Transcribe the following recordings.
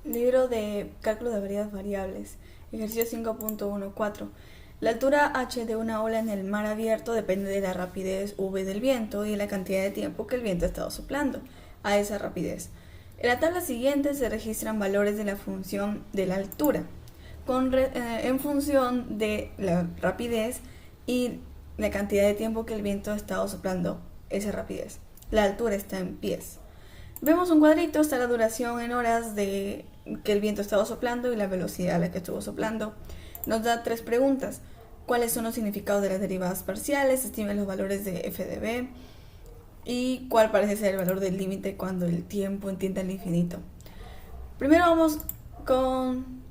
Libro de cálculo de variedad variables. Ejercicio 5.14. La altura h de una ola en el mar abierto depende de la rapidez v del viento y de la cantidad de tiempo que el viento ha estado soplando a esa rapidez. En la tabla siguiente se registran valores de la función de la altura en función de la rapidez y la cantidad de tiempo que el viento ha estado soplando esa rapidez. La altura está en pies. Vemos un cuadrito, está la duración en horas de que el viento estaba soplando y la velocidad a la que estuvo soplando. Nos da 3 preguntas. ¿Cuáles son los significados de las derivadas parciales? Estimen los valores de f de b. ¿Y cuál parece ser el valor del límite cuando el tiempo tiende al infinito? Primero vamos con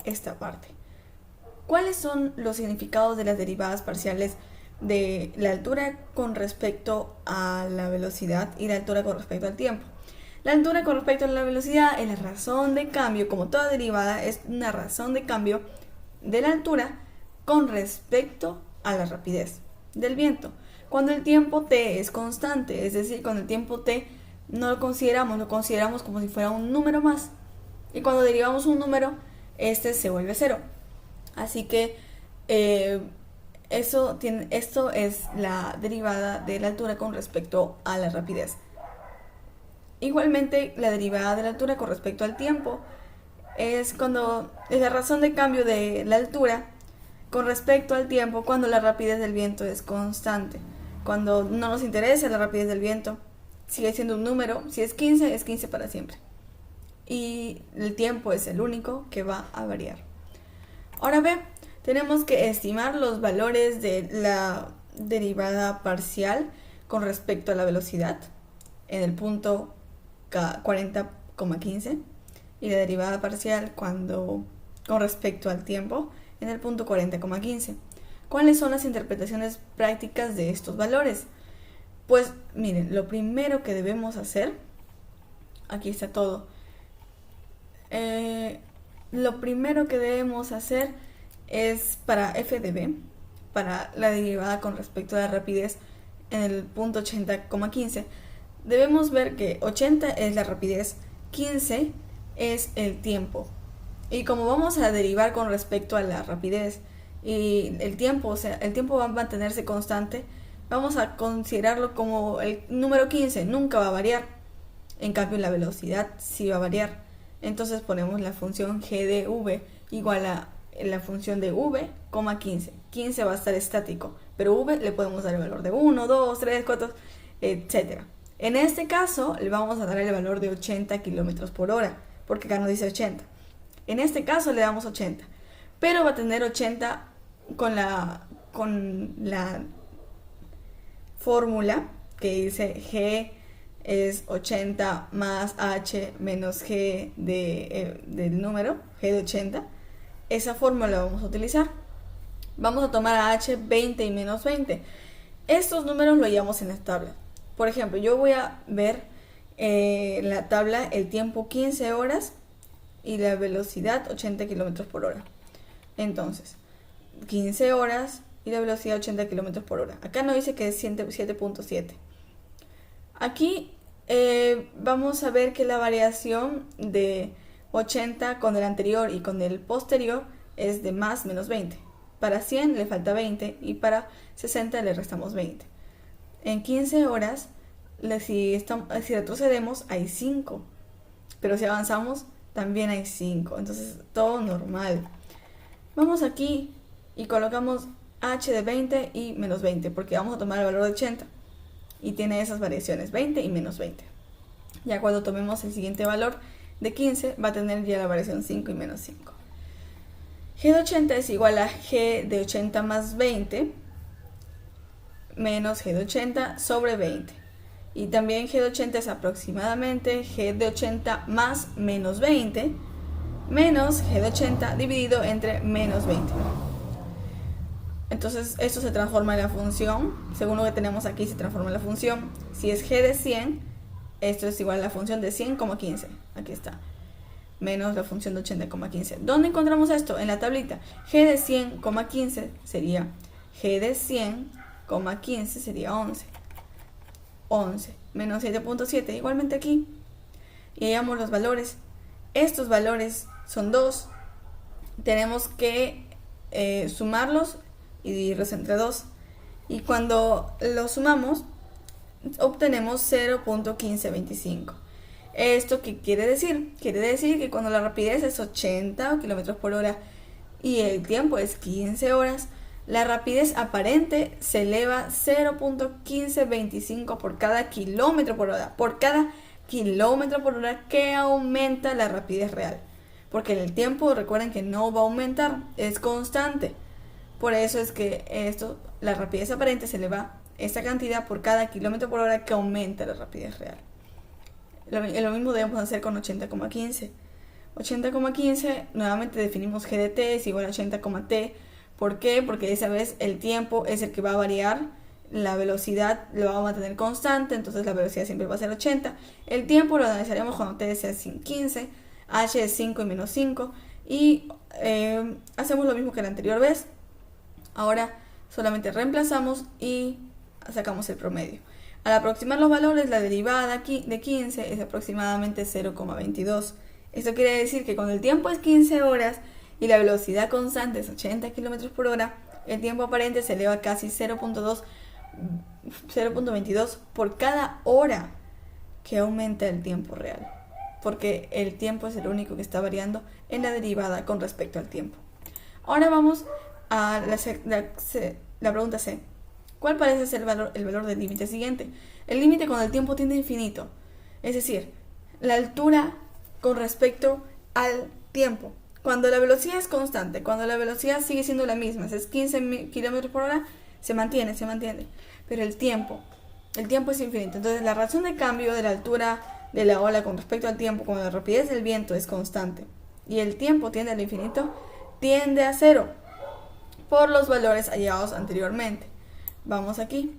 esta parte. ¿Cuáles son los significados de las derivadas parciales de la altura con respecto a la velocidad y la altura con respecto al tiempo? La altura con respecto a la velocidad es la razón de cambio, como toda derivada, es una razón de cambio de la altura con respecto a la rapidez del viento. Cuando el tiempo t es constante, es decir, cuando el tiempo t no lo consideramos como si fuera un número más. Y cuando derivamos un número, este se vuelve cero. Así que esto es la derivada de la altura con respecto a la rapidez. Igualmente, la derivada de la altura con respecto al tiempo es la razón de cambio de la altura con respecto al tiempo cuando la rapidez del viento es constante. Cuando no nos interesa la rapidez del viento, sigue siendo un número. Si es 15, es 15 para siempre. Y el tiempo es el único que va a variar. Ahora B, tenemos que estimar los valores de la derivada parcial con respecto a la velocidad en el punto 40,15 y la derivada parcial con respecto al tiempo en el punto 40,15. ¿Cuáles son las interpretaciones prácticas de estos valores? Pues miren, lo primero que debemos hacer, aquí está todo, lo primero que debemos hacer es para f de b, para la derivada con respecto a la rapidez en el punto 80,15, debemos ver que 80 es la rapidez, 15 es el tiempo. Y como vamos a derivar con respecto a la rapidez y el tiempo, o sea, el tiempo va a mantenerse constante, vamos a considerarlo como el número 15, nunca va a variar. En cambio, la velocidad sí va a variar. Entonces ponemos la función g de v igual a la función de v, 15. 15 va a estar estático, pero v le podemos dar el valor de 1, 2, 3, 4, etc. En este caso, le vamos a dar el valor de 80 km por hora, porque acá nos dice 80. En este caso le damos 80, pero va a tener 80 con la fórmula que dice g es 80 más h menos g del número, g de 80. Esa fórmula la vamos a utilizar. Vamos a tomar a h 20 y menos 20. Estos números lo hallamos en la tabla. Por ejemplo, yo voy a ver en la tabla el tiempo 15 horas y la velocidad 80 km por hora. Entonces, 15 horas y la velocidad 80 km por hora. Acá nos dice que es 7.7. Aquí vamos a ver que la variación de 80 con el anterior y con el posterior es de más menos 20. Para 100 le falta 20 y para 60 le restamos 20. En 15 horas, si retrocedemos, hay 5. Pero si avanzamos, también hay 5. Entonces, todo normal. Vamos aquí y colocamos h de 20 y menos 20, porque vamos a tomar el valor de 80. Y tiene esas variaciones, 20 y menos 20. Ya cuando tomemos el siguiente valor de 15, va a tener ya la variación 5 y menos 5. G de 80 es igual a G de 80 más 20 menos G de 80 sobre 20. Y también G de 80 es aproximadamente G de 80 más menos 20 menos G de 80 dividido entre menos 20. Entonces esto se transforma en la función, según lo que tenemos aquí se transforma en la función. Si es g de 100, esto es igual a la función de 100,15, aquí está, menos la función de 80,15. ¿Dónde encontramos esto? En la tablita. G de 100,15 sería g de 100,15 sería 11. 11 menos 7.7, igualmente aquí. Y hallamos los valores. estos valores son 2, tenemos que sumarlos y dividirlos entre 2. Y cuando los sumamos, obtenemos 0.1525. ¿Esto qué quiere decir? Quiere decir que cuando la rapidez es 80 km por hora y el tiempo es 15 horas, la rapidez aparente se eleva 0.1525 por cada kilómetro por hora. Por cada kilómetro por hora que aumenta la rapidez real. Porque el tiempo, recuerden que no va a aumentar, es constante. Por eso es que la rapidez aparente se eleva esta cantidad por cada kilómetro por hora que aumenta la rapidez real. Lo mismo debemos hacer con 80,15. 80,15, nuevamente definimos g de t es igual a 80,t. ¿Por qué? Porque esa vez el tiempo es el que va a variar, la velocidad lo vamos a mantener constante, entonces la velocidad siempre va a ser 80. El tiempo lo analizaremos cuando t sea 15, h es 5 y menos 5, y hacemos lo mismo que la anterior vez. Ahora solamente reemplazamos y sacamos el promedio. Al aproximar los valores, la derivada de 15 es aproximadamente 0,22. Esto quiere decir que cuando el tiempo es 15 horas y la velocidad constante es 80 km por hora, el tiempo aparente se eleva casi 0.22 por cada hora que aumenta el tiempo real, porque el tiempo es el único que está variando en la derivada con respecto al tiempo. Ahora vamos a la pregunta C. ¿Cuál parece ser el valor del límite siguiente? El límite cuando el tiempo tiende a infinito, es decir, la altura con respecto al tiempo. Cuando la velocidad es constante, cuando la velocidad sigue siendo la misma, es 15 km por hora, se mantiene. Pero el tiempo es infinito. Entonces la razón de cambio de la altura de la ola con respecto al tiempo, cuando la rapidez del viento es constante y el tiempo tiende al infinito, tiende a 0 por los valores hallados anteriormente. Vamos aquí.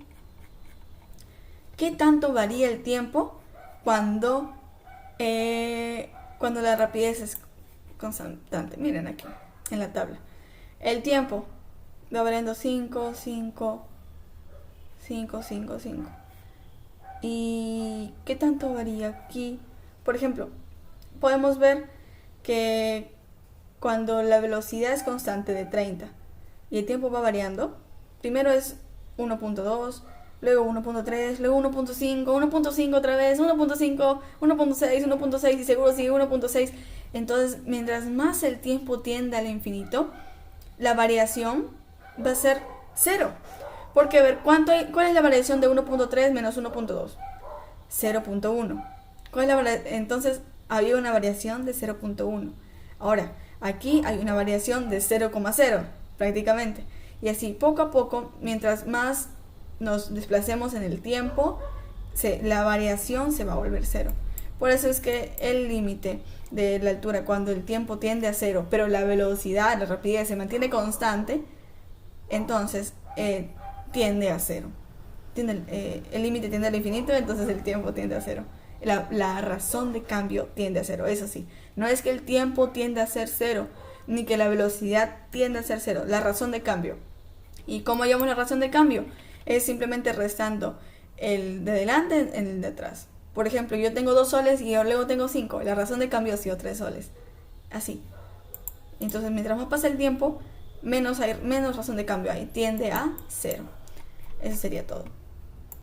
¿Qué tanto varía el tiempo cuando la rapidez es constante? Miren aquí en la tabla. El tiempo va variando 5. ¿Y qué tanto varía aquí? Por ejemplo, podemos ver que cuando la velocidad es constante de 30 y el tiempo va variando, primero es 1.2, luego 1.3, luego 1.5, 1.5 otra vez, 1.5, 1.6, 1.6 y seguro sigue 1.6. Entonces, mientras más el tiempo tiende al infinito, la variación va a ser 0. Porque a ver, ¿cuál es la variación de 1.3 menos 1.2? 0.1. Entonces, había una variación de 0.1. Ahora, aquí hay una variación de 0,0 prácticamente. Y así, poco a poco, mientras más nos desplacemos en el tiempo, la variación se va a volver 0. Por eso es que el límite de la altura, cuando el tiempo tiende a 0, pero la velocidad, la rapidez se mantiene constante, entonces tiende a 0. El límite tiende al infinito, entonces el tiempo tiende a 0. La razón de cambio tiende a 0, eso sí. No es que el tiempo tiende a ser 0, ni que la velocidad tiende a ser 0, la razón de cambio. ¿Y cómo hallamos la razón de cambio? Es simplemente restando el de delante en el de atrás. Por ejemplo, yo tengo 2 soles y yo luego tengo 5. La razón de cambio ha sido 3 soles. Así. Entonces, mientras más pasa el tiempo, menos razón de cambio hay. Tiende a 0. Eso sería todo.